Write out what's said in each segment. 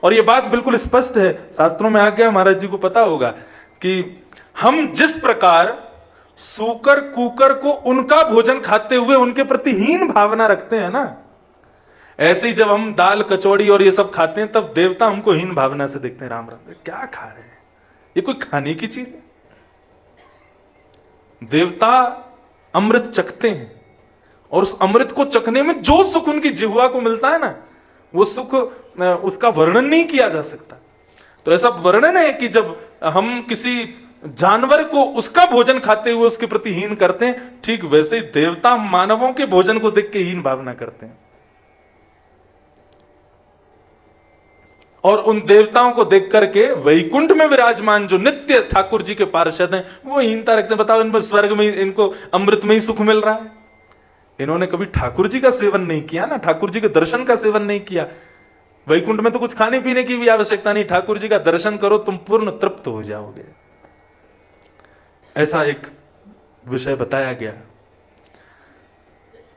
और ये बात बिल्कुल स्पष्ट है, शास्त्रों में आ गया, महाराज जी को पता होगा कि हम जिस प्रकार सूकर कुकर को उनका भोजन खाते हुए उनके प्रति हीन भावना रखते हैं ना, ऐसे ही जब हम दाल कचौड़ी और ये सब खाते हैं तब देवता हमको हीन भावना से देखते हैं। राम राम, क्या खा रहे हैं, ये कोई खाने की चीज है? देवता अमृत चखते हैं और उस अमृत को चखने में जो सुख उनकी जिह्वा को मिलता है ना, वो सुख उसका वर्णन नहीं किया जा सकता। तो ऐसा वर्णन है कि जब हम किसी जानवर को उसका भोजन खाते हुए उसके प्रति हीन करते हैं, ठीक वैसे ही देवता मानवों के भोजन को देख के हीन भावना करते हैं। और उन देवताओं को देख करके वैकुंठ में विराजमान जो नित्य ठाकुर जी के पार्षद हैं वो हीनता रखते हैं। बताओ, इन पर स्वर्ग में इनको अमृत में ही सुख मिल रहा है। इन्होंने कभी ठाकुर जी का सेवन नहीं किया ना, ठाकुर जी के दर्शन का सेवन नहीं किया। वैकुंठ में तो कुछ खाने पीने की भी आवश्यकता नहीं, ठाकुर जी का दर्शन करो, तुम पूर्ण तृप्त हो जाओगे। ऐसा एक विषय बताया गया।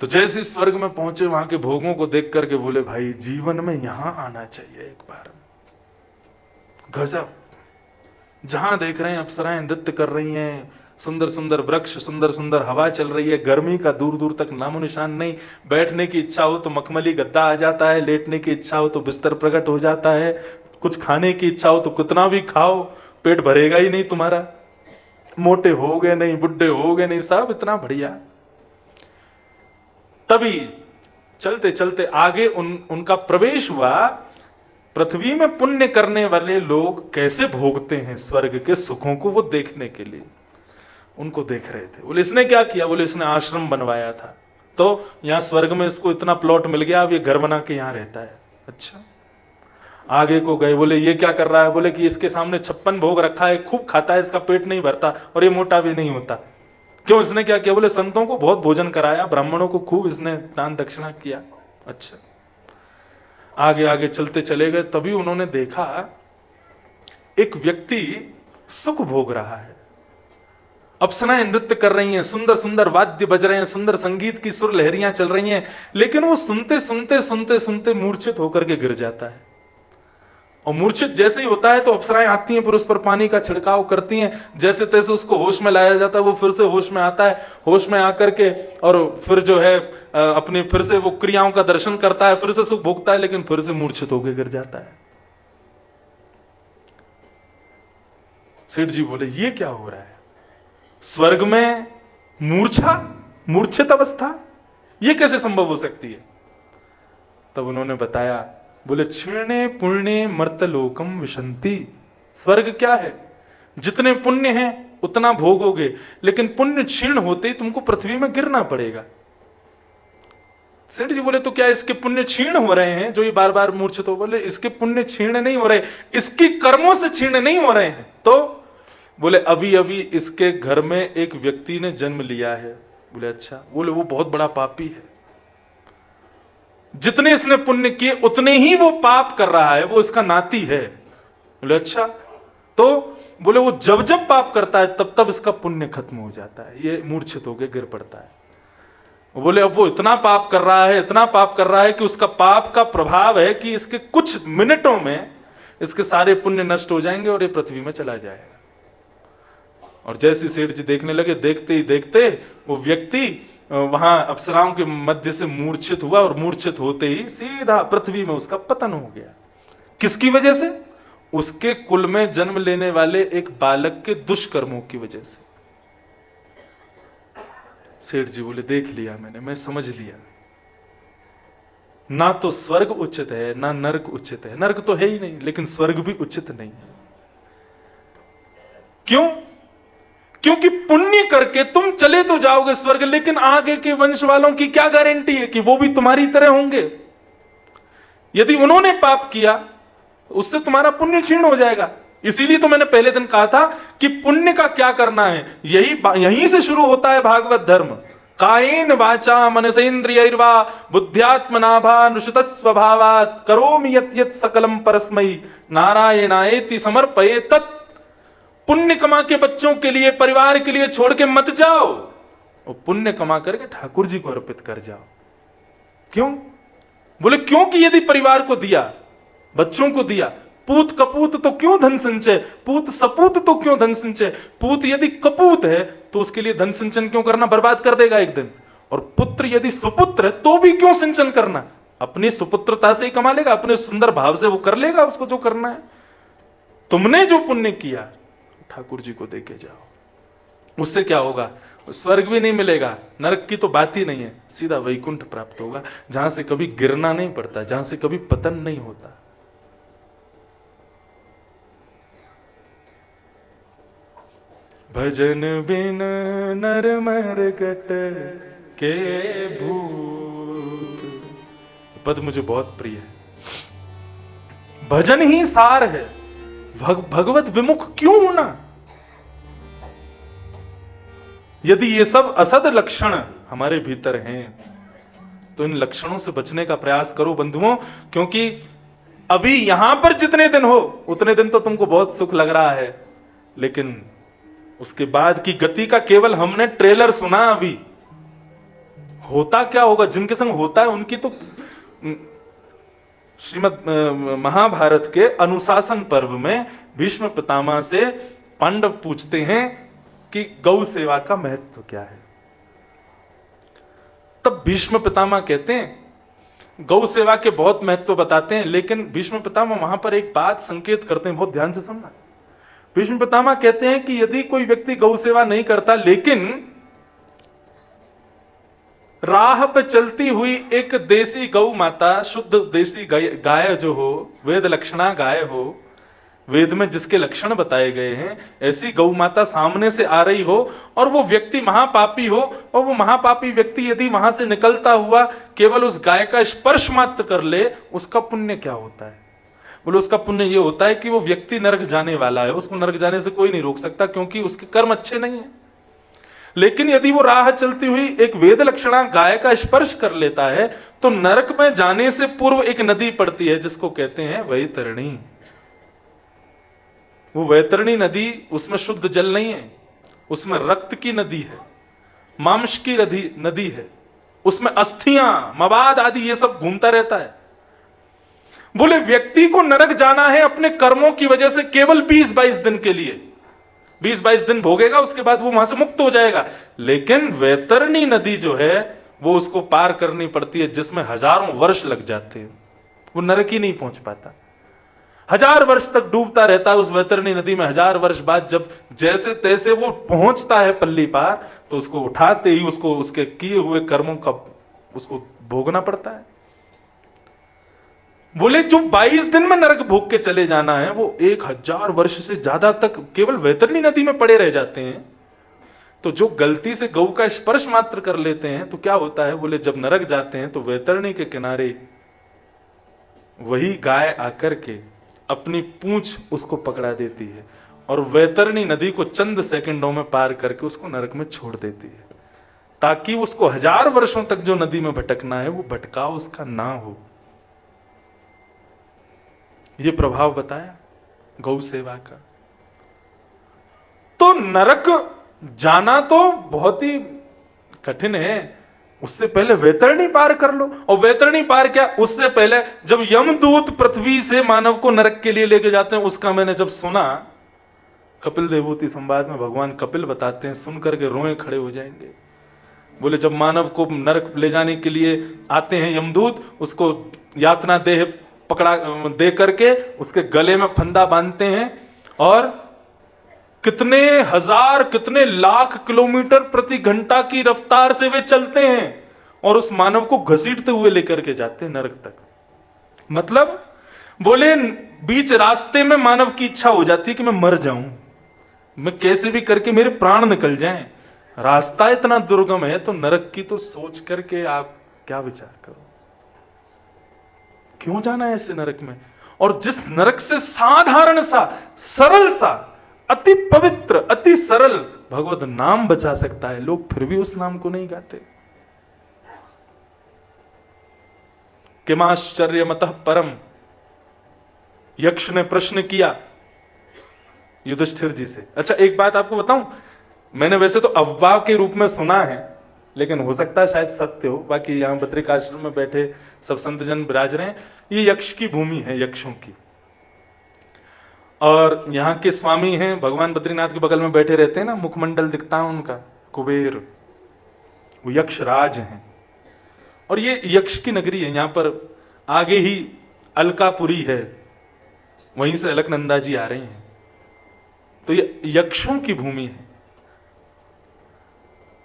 तो जैसे स्वर्ग में पहुंचे, वहां के भोगों को देख करके बोले, भाई जीवन में यहां आना चाहिए एक बार। गजब, जहां देख रहे हैं अप्सराएं नृत्य कर रही हैं, सुंदर सुंदर वृक्ष, सुंदर सुंदर हवा चल रही है, गर्मी का दूर दूर तक नामो निशान नहीं। बैठने की इच्छा हो तो मखमली गद्दा आ जाता है, लेटने की इच्छा हो तो बिस्तर प्रकट हो जाता है, कुछ खाने की इच्छा हो तो कितना भी खाओ, पेट भरेगा ही नहीं तुम्हारा। मोटे हो गए नहीं, बुढ़े हो गए नहीं, सब इतना बढ़िया। तभी चलते चलते आगे उनका प्रवेश हुआ। पृथ्वी में पुण्य करने वाले लोग कैसे भोगते हैं स्वर्ग के सुखों को, वो देखने के लिए उनको देख रहे थे। बोले इसने क्या किया? बोले इसने आश्रम बनवाया था, तो यहां स्वर्ग में इसको इतना प्लॉट मिल गया, अब ये घर बना के यहां रहता है। अच्छा, आगे को गए, बोले ये क्या कर रहा है? बोले कि इसके सामने 56 भोग रखा है, खूब खाता है, इसका पेट नहीं भरता और ये मोटा भी नहीं होता। क्यों? इसने क्या किया? बोले संतों को बहुत भोजन कराया, ब्राह्मणों को खूब इसने दान दक्षिणा किया। अच्छा, आगे आगे चलते चले गए, तभी उन्होंने देखा एक व्यक्ति सुख भोग रहा है, अप्सराएं नृत्य कर रही हैं, सुंदर सुंदर वाद्य बज रहे हैं, सुंदर संगीत की सुर लहरियां चल रही हैं, लेकिन वो सुनते सुनते सुनते सुनते मूर्छित होकर के गिर जाता है। और मूर्छित जैसे ही होता है तो अप्सराएं आती हैं, फिर उस पर पानी का छिड़काव करती हैं, जैसे तैसे उसको होश में लाया जाता है। वो फिर से होश में आता है, होश में आकर के और फिर जो है अपनी फिर से वो क्रियाओं का दर्शन करता है, फिर से सुख भोगता है, लेकिन फिर से मूर्छित होकर गिर जाता है। सेठ जी बोले ये क्या हो रहा है? स्वर्ग में मूर्छित अवस्था, ये कैसे संभव हो सकती है? तब उन्होंने बताया, बोले क्षीणे पुण्य मर्तलोकम विशंति। स्वर्ग क्या है? जितने पुण्य हैं उतना भोगोगे, लेकिन पुण्य क्षीण होते ही तुमको पृथ्वी में गिरना पड़ेगा। सेठ जी बोले तो क्या इसके पुण्य क्षीण हो रहे हैं जो ये बार बार मूर्छित हो? बोले इसके पुण्य क्षीण नहीं हो रहे, इसकी कर्मों से क्षीण नहीं हो रहे हैं। तो बोले अभी अभी इसके घर में एक व्यक्ति ने जन्म लिया है। बोले अच्छा। बोले वो बहुत बड़ा पापी है, जितने इसने पुण्य किए उतने ही वो पाप कर रहा है, वो इसका नाती है। बोले अच्छा। तो बोले वो जब जब पाप करता है तब तब इसका पुण्य खत्म हो जाता है, ये मूर्छित होकर गिर पड़ता है। बोले अब वो इतना पाप कर रहा है, इतना पाप कर रहा है कि उसका पाप का प्रभाव है कि इसके कुछ मिनटों में इसके सारे पुण्य नष्ट हो जाएंगे और ये पृथ्वी में चला जाएगा। और जैसे सेठ जी देखने लगे, देखते ही देखते वो व्यक्ति वहां अप्सराओं के मध्य से मूर्छित हुआ और मूर्छित होते ही सीधा पृथ्वी में उसका पतन हो गया। किसकी वजह से? उसके कुल में जन्म लेने वाले एक बालक के दुष्कर्मों की वजह से। सेठ जी बोले देख लिया मैंने, मैं समझ लिया, ना तो स्वर्ग उचित है ना नरक उचित है। नरक तो है ही नहीं, लेकिन स्वर्ग भी उचित नहीं है। क्यों? क्योंकि पुण्य करके तुम चले तो जाओगे स्वर्ग, लेकिन आगे के वंश वालों की क्या गारंटी है कि वो भी तुम्हारी तरह होंगे? यदि उन्होंने पाप किया उससे तुम्हारा पुण्य क्षीण हो जाएगा। इसीलिए तो मैंने पहले दिन कहा था कि पुण्य का क्या करना है, यहीं से शुरू होता है भागवत धर्म। कायेन वाचा मनसेन्द्रियैर्वा बुद्ध्यात्मनाभानुसृत स्वभावात् करोमि यत् यत् सकलम परस्मै नारायणायेति समर्पये तत्। पुण्य कमा के बच्चों के लिए, परिवार के लिए छोड़ के मत जाओ, और पुण्य कमा करके ठाकुर जी को अर्पित कर जाओ। क्यों? बोले क्योंकि यदि परिवार को दिया बच्चों को दिया। पूत कपूत तो क्यों धन संचय, पूत सपूत तो क्यों धन संचय। पूत यदि कपूत है तो उसके लिए धन सिंचन क्यों करना, बर्बाद कर देगा एक दिन। और पुत्र यदि सुपुत्र है तो भी क्यों सिंचन करना, अपनी सुपुत्रता से ही कमा लेगा, अपने सुंदर भाव से वो कर लेगा उसको जो करना है। तुमने जो पुण्य किया ठाकुर जी को देके जाओ, उससे क्या होगा, स्वर्ग भी नहीं मिलेगा, नरक की तो बात ही नहीं है, सीधा वैकुंठ प्राप्त होगा, जहां से कभी गिरना नहीं पड़ता, जहां से कभी पतन नहीं होता। भजन बिन नर मरकट के भूत, पद मुझे बहुत प्रिय है। भजन ही सार है, भगवत विमुख क्यों होना। यदि ये सब असद लक्षण हमारे भीतर हैं तो इन लक्षणों से बचने का प्रयास करो बंधुओं, क्योंकि अभी यहां पर जितने दिन हो उतने दिन तो तुमको बहुत सुख लग रहा है, लेकिन उसके बाद की गति का केवल हमने ट्रेलर सुना। अभी होता क्या होगा, जिनके संग होता है उनकी तो श्रीमद महाभारत के अनुशासन पर्व में भीष्म पितामह से पांडव पूछते हैं कि गौ सेवा का महत्व क्या है। तब भीष्म पितामह कहते हैं, गौ सेवा के बहुत महत्व बताते हैं, लेकिन भीष्म पितामह वहां पर एक बात संकेत करते हैं, बहुत ध्यान से सुनना। भीष्म पितामह कहते हैं कि यदि कोई व्यक्ति गौ सेवा नहीं करता, लेकिन राह पे चलती हुई एक देसी गौ माता, शुद्ध देसी गाय जो हो, वेद लक्षणा गाय हो, वेद में जिसके लक्षण बताए गए हैं, ऐसी गौ माता सामने से आ रही हो और वो व्यक्ति महापापी हो, और वो महापापी व्यक्ति यदि वहां से निकलता हुआ केवल उस गाय का स्पर्श मात्र कर ले, उसका पुण्य क्या होता है। बोले उसका पुण्य ये होता है कि वो व्यक्ति नरक जाने वाला है, उसको नरक जाने से कोई नहीं रोक सकता, क्योंकि उसके कर्म अच्छे नहीं है। लेकिन यदि वो राह चलती हुई एक वेद लक्षणा गाय का स्पर्श कर लेता है तो नरक में जाने से पूर्व एक नदी पड़ती है जिसको कहते हैं वैतरणी। वो वैतरणी नदी, उसमें शुद्ध जल नहीं है, उसमें रक्त की नदी है, मांस की नदी है, उसमें अस्थियां मवाद आदि ये सब घूमता रहता है। बोले व्यक्ति को नरक जाना है अपने कर्मों की वजह से केवल 20-22 दिन के लिए, 20-22 दिन भोगेगा, उसके बाद वो वहां से मुक्त हो जाएगा। लेकिन वैतरणी नदी जो है वो उसको पार करनी पड़ती है, जिसमें हजारों वर्ष लग जाते हैं, वो नरक ही नहीं पहुंच पाता, 1000 वर्ष तक डूबता रहता है उस वैतरणी नदी में। 1000 वर्ष बाद जब जैसे तैसे वो पहुंचता है पल्ली पार, तो उसको उठाते ही उसको उसके किए हुए कर्मों का उसको भोगना पड़ता है। बोले जो 22 दिन में नरक भोग के चले जाना है, वो 1000 वर्ष से ज्यादा तक केवल वैतरणी नदी में पड़े रह जाते हैं। तो जो गलती से गौ का स्पर्श मात्र कर लेते हैं तो क्या होता है, बोले जब नरक जाते हैं तो वैतरणी के किनारे वही गाय आकर के अपनी पूंछ उसको पकड़ा देती है और वैतरणी नदी को चंद सेकंडों में पार करके उसको नरक में छोड़ देती है, ताकि उसको 1000 वर्षों तक जो नदी में भटकना है वो भटकाव उसका ना हो। ये प्रभाव बताया गौ सेवा का। तो नरक जाना तो बहुत ही कठिन है, उससे पहले वैतरणी पार कर लो। और वैतरणी पार क्या, उससे पहले जब यमदूत पृथ्वी से मानव को नरक के लिए लेके जाते हैं, उसका मैंने जब सुना, कपिल देवभूति संवाद में भगवान कपिल बताते हैं, सुन करके रोए खड़े हो जाएंगे। बोले जब मानव को नरक ले जाने के लिए आते हैं यमदूत, उसको यातना देह पकड़ा दे करके उसके गले में फंदा बांधते हैं और कितने हजार कितने लाख किलोमीटर प्रति घंटा की रफ्तार से वे चलते हैं और उस मानव को घसीटते हुए लेकर के जाते हैं नरक तक। मतलब बोले बीच रास्ते में मानव की इच्छा हो जाती है कि मैं मर जाऊं, मैं कैसे भी करके मेरे प्राण निकल जाएं। रास्ता इतना दुर्गम है, तो नरक की तो सोच करके आप क्या विचार करो, क्यों जाना है ऐसे नरक में। और जिस नरक से साधारण सा सरल सा अति पवित्र अति सरल भगवत नाम बचा सकता है, लोग फिर भी उस नाम को नहीं गाते। किमाश्चर्यमतः परम, यक्ष ने प्रश्न किया युधिष्ठिर जी से। अच्छा एक बात आपको बताऊं, मैंने वैसे तो अफवाह के रूप में सुना है, लेकिन हो सकता है शायद सत्य हो। बाकी यहां बद्रिकाश्रम में बैठे सब संतजन विराज रहे हैं। ये यक्ष की भूमि है, यक्षों की। और यहाँ के स्वामी हैं भगवान बद्रीनाथ के बगल में बैठे रहते हैं ना, मुखमंडल दिखता है उनका, कुबेर, वो यक्षराज हैं। और ये यक्ष की नगरी है। यहाँ पर आगे ही अलकापुरी है, वहीं से अलकनंदा जी आ रहे हैं। तो ये यक्षों की भूमि है,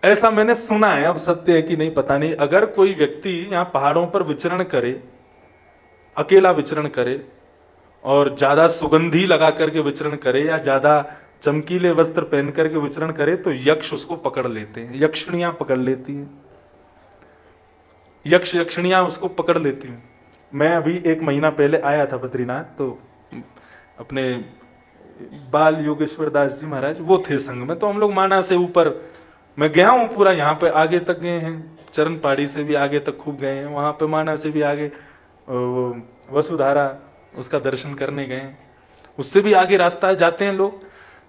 ऐसा मैंने सुना है। अब सत्य है कि नहीं पता नहीं। अगर कोई व्यक्ति यहाँ पहाड़ों पर विचरण करे, अकेला विचरण करे, और ज्यादा सुगंधी लगा करके विचरण करे, या ज्यादा चमकीले वस्त्र पहन करके विचरण करे, तो यक्ष उसको पकड़ लेते हैं, यक्षिणियां पकड़ लेती हैं, यक्ष यक्षिणियां उसको पकड़ लेती हैं। मैं अभी 1 महीना पहले आया था बद्रीनाथ, तो अपने बाल योगेश्वर दास जी महाराज वो थे संग में, तो हम लोग माना से ऊपर मैं गया हूँ, पूरा यहाँ पे आगे तक गए हैं, चरण पहाड़ी से भी आगे तक खूब गए हैं, वहाँ पे माना से भी आगे वसुधारा उसका दर्शन करने गए, उससे भी आगे रास्ता जाते हैं लोग।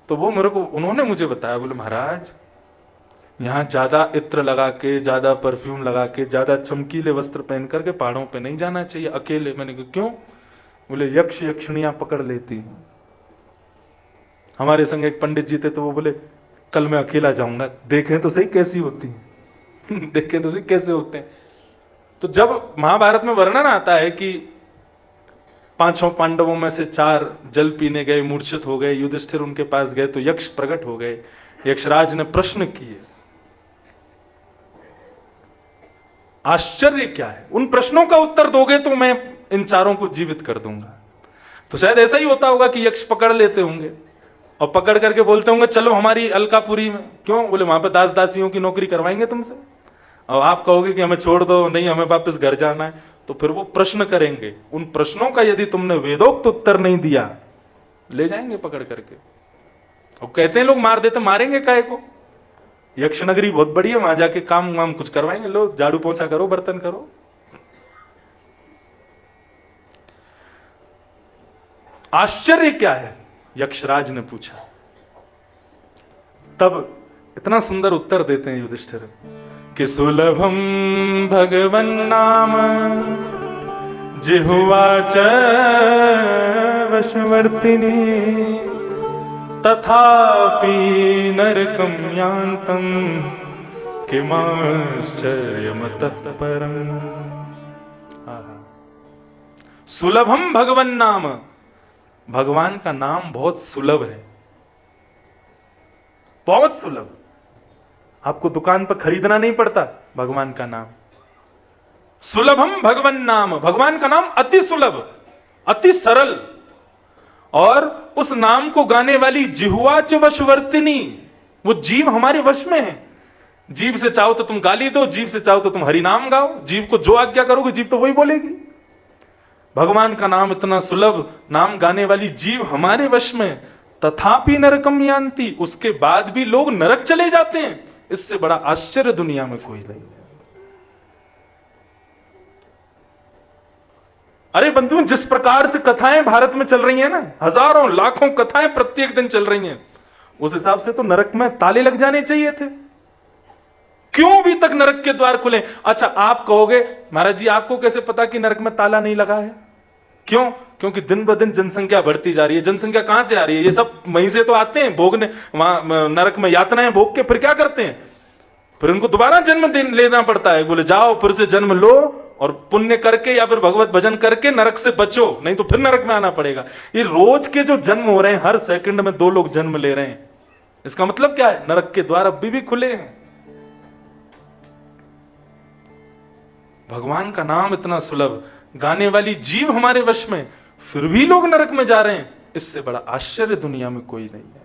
तो वो मेरे को उन्होंने मुझे बताया, बोले महाराज यहाँ ज्यादा इत्र लगा के, ज्यादा परफ्यूम लगा के, ज्यादा चमकीले वस्त्र पहन करके पहाड़ों पे नहीं जाना चाहिए अकेले। मैंने कहा क्यों? बोले यक्ष यक्षिणियां पकड़ लेती हैं। हमारे संग एक पंडित जी थे, तो वो बोले कल मैं अकेला जाऊंगा, देखें तो सही कैसी होती हैं देखें तो सही कैसे होते हैं। तो जब महाभारत में वर्णन आता है कि 5 पांडवों में से 4 जल पीने गए, मूर्छित हो गए, युधिष्ठिर उनके पास गए तो यक्ष प्रकट हो गए, यक्षराज ने प्रश्न किए। आश्चर्य क्या है? उन प्रश्नों का उत्तर दोगे तो मैं इन 4 को जीवित कर दूंगा। तो शायद ऐसा ही होता होगा कि यक्ष पकड़ लेते होंगे और पकड़ करके बोलते होंगे चलो हमारी अलकापुरी में। क्यों? बोले वहां पे दास दासियों की नौकरी करवाएंगे तुमसे, और आप कहोगे कि हमें छोड़ दो, नहीं हमें वापस घर जाना है। तो फिर वो प्रश्न करेंगे, उन प्रश्नों का यदि तुमने वेदोक्त उत्तर नहीं दिया, ले जाएंगे पकड़ करके। और कहते हैं लोग मार देते, मारेंगे काहे को? यक्ष नगरी बहुत बड़ी है, वहां जाके काम वाम कुछ करवाएंगे लोग, झाड़ू पोछा करो, बर्तन करो। आश्चर्य क्या है? यक्षराज ने पूछा। तब इतना सुंदर उत्तर देते हैं युधिष्ठिर कि सुलभम भगवन नाम जिह्वा च वशवर्तिनी तथापि नरकं यान्तं किमाश्चर्यमतः परम्। सुलभम भगवन नाम, भगवान का नाम बहुत सुलभ है, बहुत सुलभ। आपको दुकान पर खरीदना नहीं पड़ता भगवान का नाम। सुलभम भगवन नाम, भगवान का नाम अति सुलभ, अति सरल। और उस नाम को गाने वाली जिह्वा च वशवर्तिनी, वो जीव हमारे वश में है। जीव से चाहो तो तुम गाली दो, जीव से चाहो तो तुम हरि नाम गाओ, जीव को जो आज्ञा करोगे जीव तो वही बोलेगी। भगवान का नाम इतना सुलभ, नाम गाने वाली जीव हमारे वश में, तथापि नरकम यान्ति, उसके बाद भी लोग नरक चले जाते हैं। इससे बड़ा आश्चर्य दुनिया में कोई नहीं है। अरे बंधु, जिस प्रकार से कथाएं भारत में चल रही हैं ना, हजारों लाखों कथाएं प्रत्येक दिन चल रही हैं, उस हिसाब से तो नरक में ताले लग जाने चाहिए थे। क्यों अभी तक नरक के द्वार खुले? अच्छा, आप कहोगे महाराज जी आपको कैसे पता कि नरक में ताला नहीं लगा है? क्यों? क्योंकि दिन ब दिन जनसंख्या बढ़ती जा रही है। जनसंख्या कहां से आ रही है? ये सब वहीं से तो आते हैं भोगने, वहां नरक में यातनाएं भोग के फिर क्या करते हैं? फिर उनको दोबारा जन्म लेना पड़ता है। बोले जाओ फिर से जन्म लो और पुण्य करके या फिर भगवत भजन करके नरक से बचो, नहीं तो फिर नरक में आना पड़ेगा। ये रोज के जो जन्म हो रहे हैं, हर सेकंड में 2 लोग जन्म ले रहे हैं, इसका मतलब क्या है? नरक के द्वार अभी भी खुले हैं। भगवान का नाम इतना सुलभ, गाने वाली जीव हमारे वश में, फिर भी लोग नरक में जा रहे हैं। इससे बड़ा आश्चर्य दुनिया में कोई नहीं है।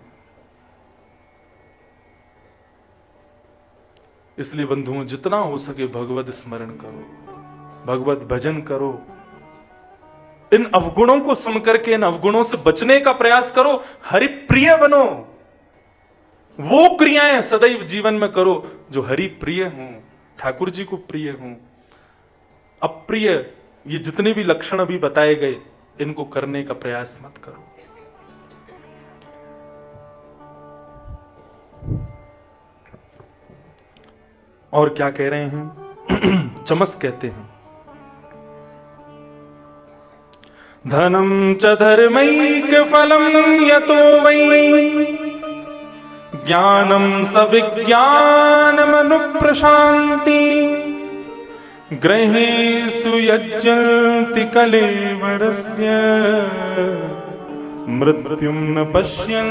इसलिए बंधुओं, जितना हो सके भगवत स्मरण करो, भगवत भजन करो, इन अवगुणों को सुनकर के इन अवगुणों से बचने का प्रयास करो, हरि प्रिय बनो। वो क्रियाएं सदैव जीवन में करो जो हरि प्रिय हों, ठाकुर जी को प्रिय हों। अप्रिय ये जितने भी लक्षण अभी बताए गए, इनको करने का प्रयास मत करो। और क्या कह रहे हैं? चमस कहते हैं धनम च धर्मैकफलं यतो वै ज्ञानम स विज्ञानमनुप्रशान्ति ग्रहेषु यज्जन्ति कलेवरस्य मृत्युं न पश्यन्ति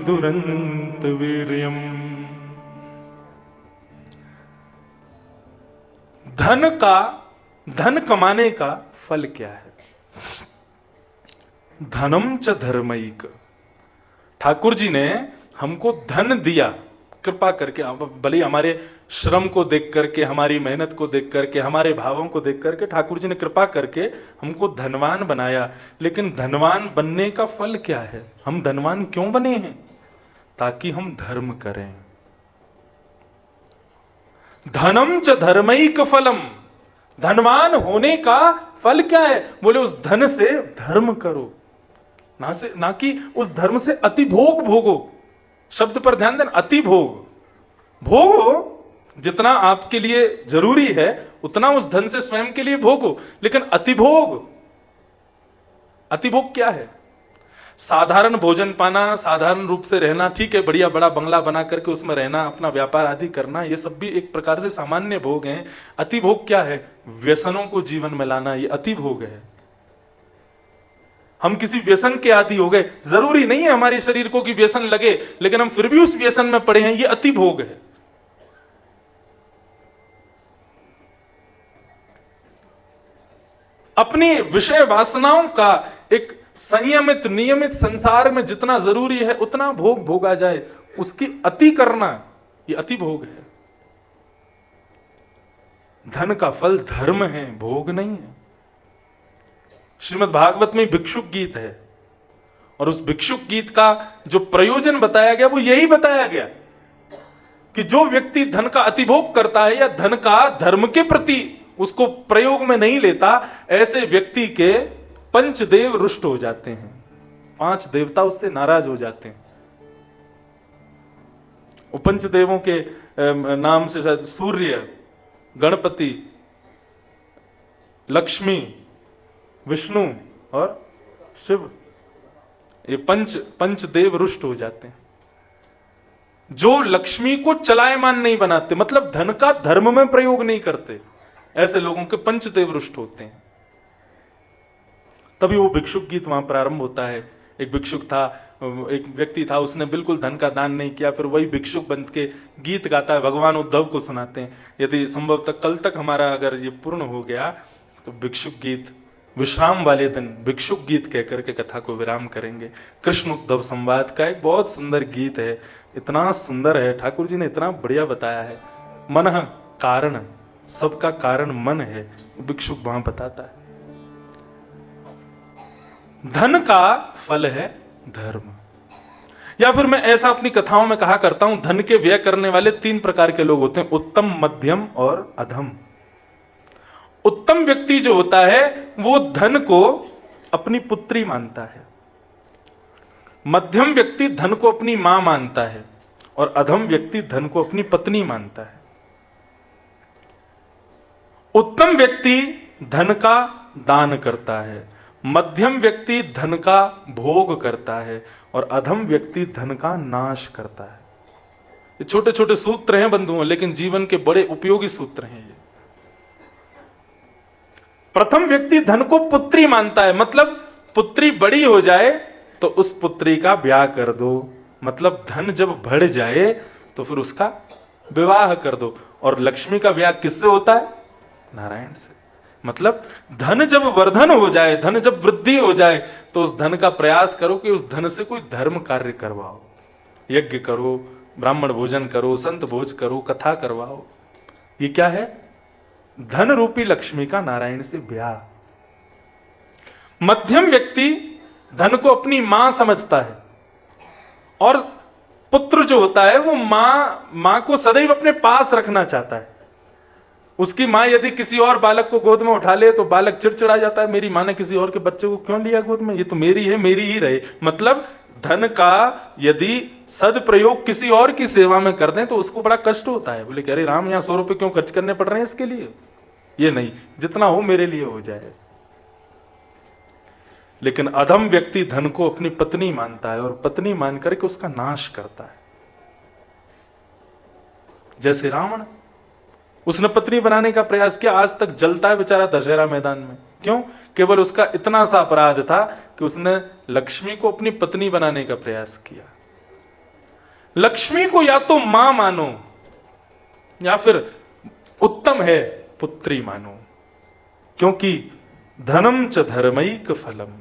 दुरन्तवीर्यम्। धन कमाने का फल क्या है? धनम च धर्मैक। ठाकुर जी ने हमको धन दिया कृपा करके, भले हमारे श्रम को देख करके, हमारी मेहनत को देख करके, हमारे भावों को देख करके ठाकुर जी ने कृपा करके हमको धनवान बनाया। लेकिन धनवान बनने का फल क्या है? हम धनवान क्यों बने हैं? ताकि हम धर्म करें। धनम च धर्मैक फलम। धनवान होने का फल क्या है? बोले उस धन से धर्म करो, ना कि उस धर्म से अति भोग भोगो। शब्द पर ध्यान देना, अति भोग। भोगो जितना आपके लिए जरूरी है उतना उस धन से स्वयं के लिए भोगो, लेकिन अतिभोग, अतिभोग क्या है? साधारण भोजन पाना, साधारण रूप से रहना, ठीक है, बढ़िया बड़ा बंगला बना करके उसमें रहना, अपना व्यापार आदि करना, ये सब भी एक प्रकार से सामान्य भोग हैं। अतिभोग क्या है? व्यसनों को जीवन में लाना, ये अतिभोग है। हम किसी व्यसन के आदि हो गए, जरूरी नहीं है हमारे शरीर को कि व्यसन लगे, लेकिन हम फिर भी उस व्यसन में पड़े हैं, ये अतिभोग है। अपनी विषय वासनाओं का एक संयमित नियमित संसार में जितना जरूरी है उतना भोग भोगा जाए, उसकी अति करना ये अति भोग है। धन का फल धर्म है, भोग नहीं है। श्रीमद् भागवत में भिक्षुक गीत है, और उस भिक्षुक गीत का जो प्रयोजन बताया गया वो यही बताया गया कि जो व्यक्ति धन का अतिभोग करता है या धन का धर्म के प्रति उसको प्रयोग में नहीं लेता, ऐसे व्यक्ति के पंचदेव रुष्ट हो जाते हैं। 5 देवता उससे नाराज हो जाते हैं। वो पंचदेवों के नाम से शायद सूर्य, गणपति, लक्ष्मी, विष्णु और शिव, ये पंचदेव रुष्ट हो जाते हैं। जो लक्ष्मी को चलायमान नहीं बनाते, मतलब धन का धर्म में प्रयोग नहीं करते, ऐसे लोगों के पंचदेव रुष्ट होते हैं। तभी वो भिक्षुक गीत वहां प्रारंभ होता है। एक भिक्षुक था, एक व्यक्ति था, उसने बिल्कुल धन का दान नहीं किया, फिर वही भिक्षुक बन के गीत गाता है, भगवान उद्धव को सुनाते हैं। यदि संभवतः कल तक हमारा अगर ये पूर्ण हो गया तो भिक्षुक गीत विश्राम वाले दिन भिक्षुक गीत कहकर के कथा को विराम करेंगे। कृष्ण उद्धव संवाद का एक बहुत सुंदर गीत है, इतना सुंदर है, ठाकुर जी ने इतना बढ़िया बताया है। मन कारण, सबका कारण मन है, भिक्षुक वहां बताता है। धन का फल है धर्म। या फिर मैं ऐसा अपनी कथाओं में कहा करता हूं, धन के व्यय करने वाले 3 प्रकार के लोग होते हैं, उत्तम, मध्यम और अधम। उत्तम व्यक्ति जो होता है वो धन को अपनी पुत्री मानता है, मध्यम व्यक्ति धन को अपनी मां मानता है, और अधम व्यक्ति धन को अपनी पत्नी मानता है। उत्तम व्यक्ति धन का दान करता है, मध्यम व्यक्ति धन का भोग करता है, और अधम व्यक्ति धन का नाश करता है। ये छोटे छोटे सूत्र हैं बंधुओं, लेकिन जीवन के बड़े उपयोगी सूत्र हैं ये। प्रथम व्यक्ति धन को पुत्री मानता है, मतलब पुत्री बड़ी हो जाए तो उस पुत्री का ब्याह कर दो, मतलब धन जब बढ़ जाए तो फिर उसका विवाह कर दो। और लक्ष्मी का ब्याह किससे होता है? नारायण से। मतलब धन जब वर्धन हो जाए, धन जब वृद्धि हो जाए, तो उस धन का प्रयास करो कि उस धन से कोई धर्म कार्य करवाओ, यज्ञ करो, ब्राह्मण भोजन करो, संत भोज करो, कथा करवाओ। ये क्या है? धन रूपी लक्ष्मी का नारायण से ब्याह। मध्यम व्यक्ति धन को अपनी मां समझता है, और पुत्र जो होता है वो मां को सदैव अपने पास रखना चाहता है। उसकी मां यदि किसी और बालक को गोद में उठा ले तो बालक चिड़चिड़ा जाता है, मेरी मां ने किसी और के बच्चे को क्यों लिया गोद में, ये तो मेरी है, मेरी ही रहे। मतलब धन का यदि सदप्रयोग किसी और की सेवा में कर दें तो उसको बड़ा कष्ट होता है। बोले अरे राम, यहाँ 100 रुपए क्यों खर्च करने पड़ रहे हैं इसके लिए, ये नहीं, जितना हो मेरे लिए हो जाए। लेकिन अधम व्यक्ति धन को अपनी पत्नी मानता है और पत्नी मान करके उसका नाश करता है। जैसे रावण, उसने पत्नी बनाने का प्रयास किया, आज तक जलता है बेचारा दशहरा मैदान में। क्यों? केवल उसका इतना सा अपराध था कि उसने लक्ष्मी को अपनी पत्नी बनाने का प्रयास किया। लक्ष्मी को या तो मां मानो या फिर उत्तम है पुत्री मानो, क्योंकि धनम च धर्मैक फलम,